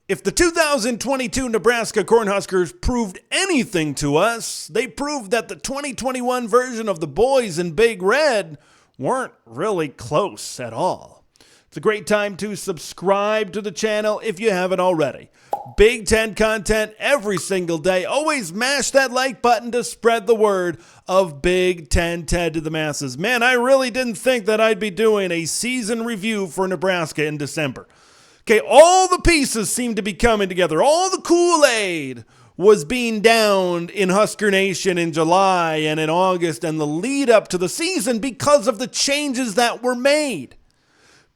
If the 2022 Nebraska Cornhuskers proved anything to us, they proved that the 2021 version of the boys in Big Red weren't really close at all. It's a great time to subscribe to the channel if you haven't already. Big Ten content every single day. Always mash that like button to spread the word of Big Ten Ted to the masses. Man, I really didn't think that I'd be doing a season review for Nebraska in December. Okay, all the pieces seem to be coming together. All the Kool-Aid was being downed in Husker Nation in July and in August and the lead up to the season because of the changes that were made.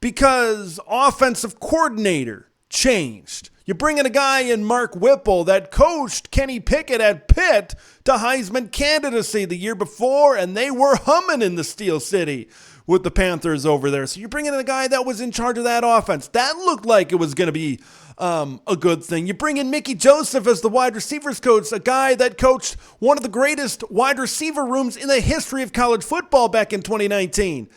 Because offensive coordinator changed. You bring in a guy in Mark Whipple that coached Kenny Pickett at Pitt to Heisman candidacy the year before, and they were humming in the Steel City with the Panthers over there. So you're bringing in a guy that was in charge of that offense. That looked like it was going to be a good thing. You bring in Mickey Joseph as the wide receivers coach, a guy that coached one of the greatest wide receiver rooms in the history of college football back in 2019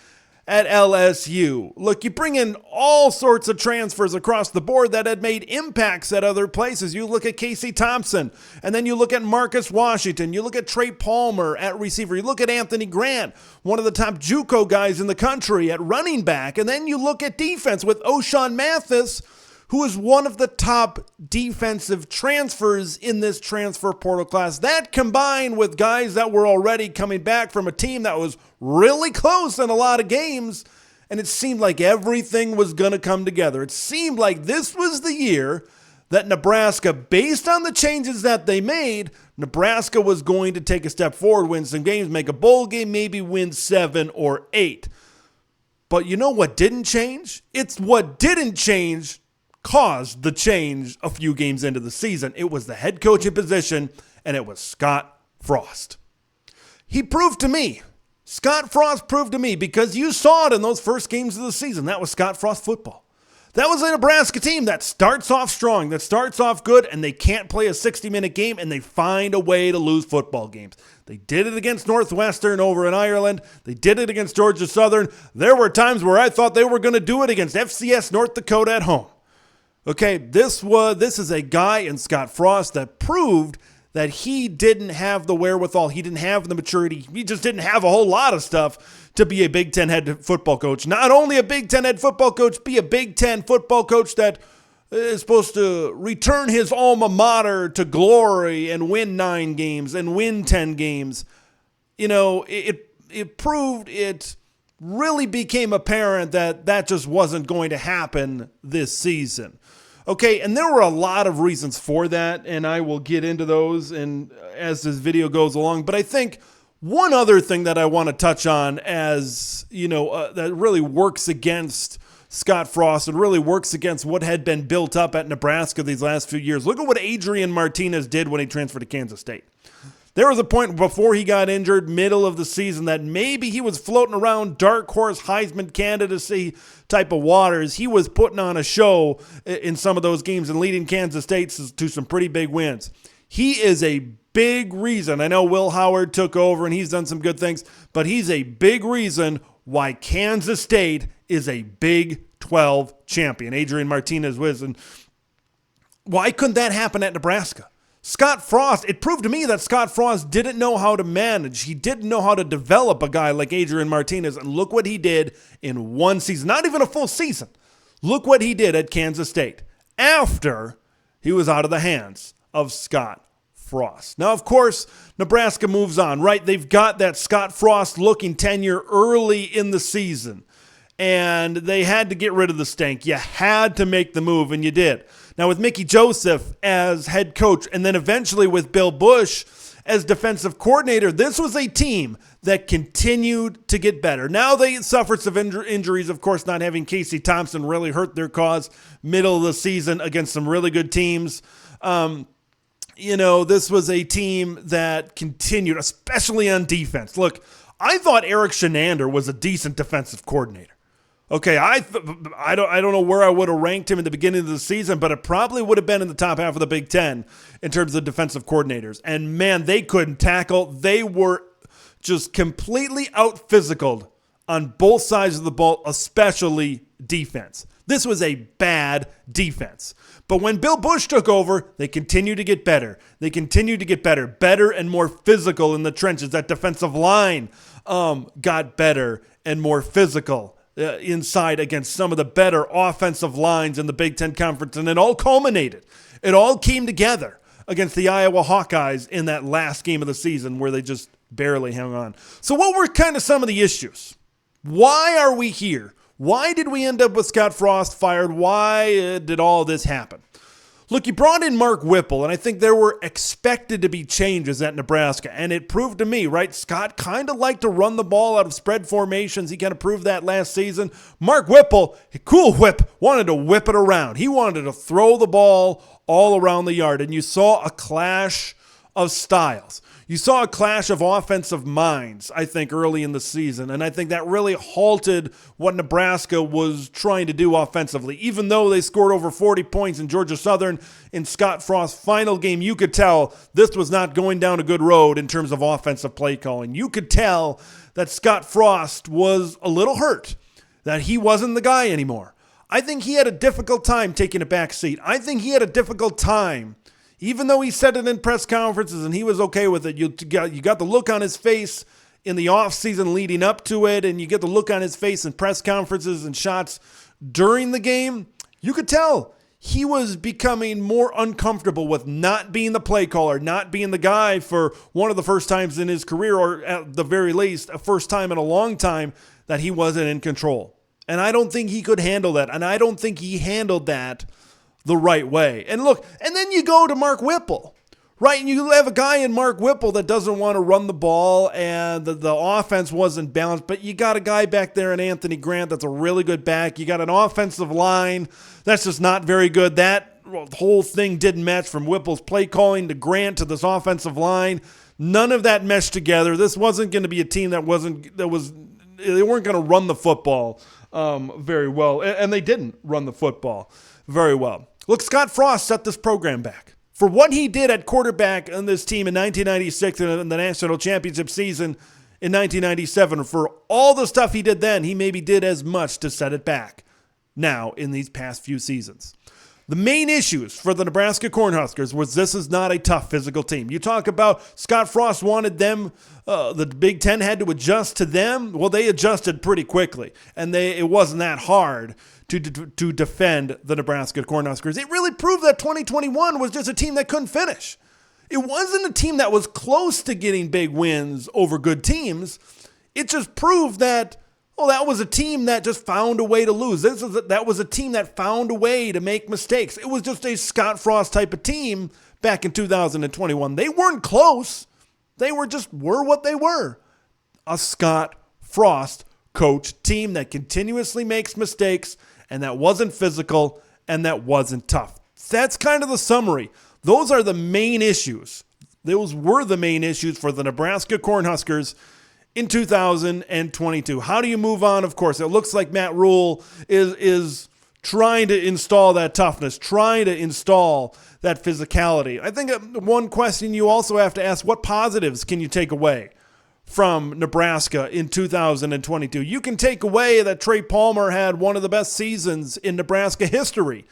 at LSU. Look, you bring in all sorts of transfers across the board that had made impacts at other places. You look at Casey Thompson, and then you look at Marcus Washington. You look at Trey Palmer at receiver. You look at Anthony Grant, one of the top JUCO guys in the country at running back. And then you look at defense with O'Shawn Mathis, who is one of the top defensive transfers in this transfer portal class. That combined with guys that were already coming back from a team that was really close in a lot of games, and it seemed like everything was going to come together. It seemed like this was the year that Nebraska, based on the changes that they made, Nebraska was going to take a step forward, win some games, make a bowl game, maybe win 7 or 8. But you know what didn't change? It's what didn't change caused the change a few games into the season. It was the head coaching position, and it was Scott Frost. Scott Frost proved to me, because you saw it in those first games of the season, that was Scott Frost football. That was a Nebraska team that starts off strong, that starts off good, and they can't play a 60-minute game, and they find a way to lose football games. They did it against Northwestern over in Ireland. They did it against Georgia Southern. There were times where I thought they were going to do it against FCS North Dakota at home. Okay, this is a guy in Scott Frost that proved that he didn't have the wherewithal. He didn't have the maturity. He just didn't have a whole lot of stuff to be a Big Ten head football coach. Not only a Big Ten head football coach, be a Big Ten football coach that is supposed to return his alma mater to glory and win 9 games and win 10 games. You know, it proved, it really became apparent that that just wasn't going to happen this season. Okay, and there were a lot of reasons for that, and I will get into those as this video goes along. But I think one other thing that I want to touch on, as you know, that really works against Scott Frost and really works against what had been built up at Nebraska these last few years. Look at what Adrian Martinez did when he transferred to Kansas State. There was a point before he got injured, middle of the season, that maybe he was floating around dark horse Heisman candidacy type of waters. He was putting on a show in some of those games and leading Kansas State to some pretty big wins. He is a big reason. I know Will Howard took over and he's done some good things, but he's a big reason why Kansas State is a Big 12 champion. Adrian Martinez was. And why couldn't that happen at Nebraska? Scott Frost, it proved to me that Scott Frost didn't know how to manage. He didn't know how to develop a guy like Adrian Martinez. And look what he did in one season, not even a full season. Look what he did at Kansas State after he was out of the hands of Scott Frost. Now, of course, Nebraska moves on, right? They've got that Scott Frost looking tenure early in the season. And they had to get rid of the stank. You had to make the move, and you did. Now, with Mickey Joseph as head coach, and then eventually with Bill Busch as defensive coordinator, this was a team that continued to get better. Now they suffered some injuries. Of course, not having Casey Thompson really hurt their cause middle of the season against some really good teams. This was a team that continued, especially on defense. Look, I thought Eric Shenander was a decent defensive coordinator. Okay, I don't know where I would have ranked him in the beginning of the season, but it probably would have been in the top half of the Big Ten in terms of defensive coordinators. And man, they couldn't tackle. They were just completely out-physicaled on both sides of the ball, especially defense. This was a bad defense. But when Bill Busch took over, they continued to get better. They continued to get better, better and more physical in the trenches. That defensive line got better and more physical inside against some of the better offensive lines in the Big Ten Conference. And it all culminated. It all came together against the Iowa Hawkeyes in that last game of the season where they just barely hung on. So what were kind of some of the issues? Why are we here? Why did we end up with Scott Frost fired? Why did all this happen? Look, you brought in Mark Whipple, and I think there were expected to be changes at Nebraska, and it proved to me, right? Scott kind of liked to run the ball out of spread formations. He kind of proved that last season. Mark Whipple, cool whip, wanted to whip it around. He wanted to throw the ball all around the yard, and you saw a clash of styles. You saw a clash of offensive minds, I think, early in the season, and I think that really halted what Nebraska was trying to do offensively. Even though they scored over 40 points in Georgia Southern in Scott Frost's final game, you could tell this was not going down a good road in terms of offensive play calling. You could tell that Scott Frost was a little hurt, that he wasn't the guy anymore. I think he had a difficult time taking a back seat. I think he had a difficult time. Even though he said it in press conferences and he was okay with it, you got the look on his face in the offseason leading up to it, and you get the look on his face in press conferences and shots during the game. You could tell he was becoming more uncomfortable with not being the play caller, not being the guy for one of the first times in his career, or at the very least, a first time in a long time that he wasn't in control. And I don't think he could handle that, and I don't think he handled that the right way. And look, and then you go to Mark Whipple, right? And you have a guy in Mark Whipple that doesn't want to run the ball, and the offense wasn't balanced, but you got a guy back there in Anthony Grant that's a really good back. You got an offensive line that's just not very good. That whole thing didn't match from Whipple's play calling to Grant to this offensive line. None of that meshed together. This wasn't going to be a team they weren't going to run the football very well, and they didn't run the football very well. Look, Scott Frost set this program back. For what he did at quarterback on this team in 1996 and in the national championship season in 1997, for all the stuff he did then, he maybe did as much to set it back now in these past few seasons. The main issues for the Nebraska Cornhuskers was this is not a tough physical team. You talk about Scott Frost wanted them, the Big Ten had to adjust to them. Well, they adjusted pretty quickly, and it wasn't that hard to defend the Nebraska Cornhuskers. It really proved that 2021 was just a team that couldn't finish. It wasn't a team that was close to getting big wins over good teams. It just proved that, that was a team that just found a way to lose. That was a team that found a way to make mistakes. It was just a Scott Frost type of team back in 2021. They weren't close. They were what they were. A Scott Frost coach team that continuously makes mistakes, and that wasn't physical, and that wasn't tough. That's kind of the summary. Those are the main issues. Those were the main issues for the Nebraska Cornhuskers in 2022. How do you move on? Of course, it looks like Matt Rule is trying to install that toughness, trying to install that physicality. I think one question you also have to ask, what positives can you take away from Nebraska in 2022? You can take away that Trey Palmer had one of the best seasons in Nebraska history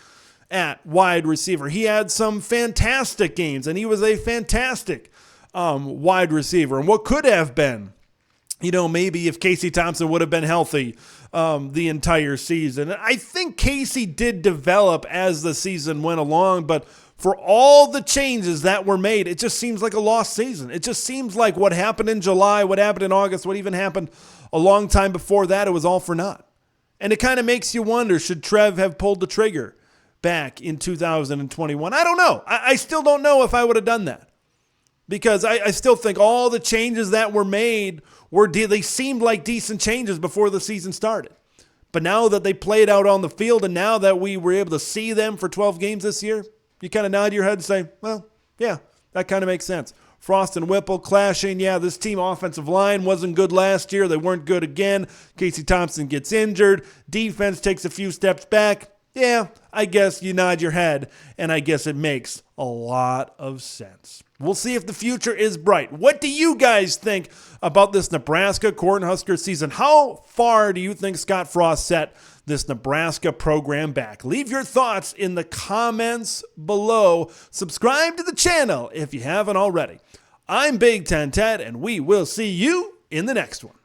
at wide receiver. He had some fantastic games, and he was a fantastic wide receiver. And what could have been, maybe if Casey Thompson would have been healthy the entire season. I think Casey did develop as the season went along, but for all the changes that were made, it just seems like a lost season. It just seems like what happened in July, what happened in August, what even happened a long time before that, it was all for naught. And it kind of makes you wonder, should Trev have pulled the trigger back in 2021? I don't know. I still don't know if I would have done that. Because I still think all the changes that were made, they seemed like decent changes before the season started. But now that they played out on the field, and now that we were able to see them for 12 games this year, you kind of nod your head and say, well, yeah, that kind of makes sense. Frost and Whipple clashing. Yeah, this team offensive line wasn't good last year. They weren't good again. Casey Thompson gets injured. Defense takes a few steps back. Yeah, I guess you nod your head, and I guess it makes a lot of sense. We'll see if the future is bright. What do you guys think about this Nebraska Cornhusker season? How far do you think Scott Frost set this Nebraska program back? Leave your thoughts in the comments below. Subscribe to the channel if you haven't already. I'm Big Ten Ted, and we will see you in the next one.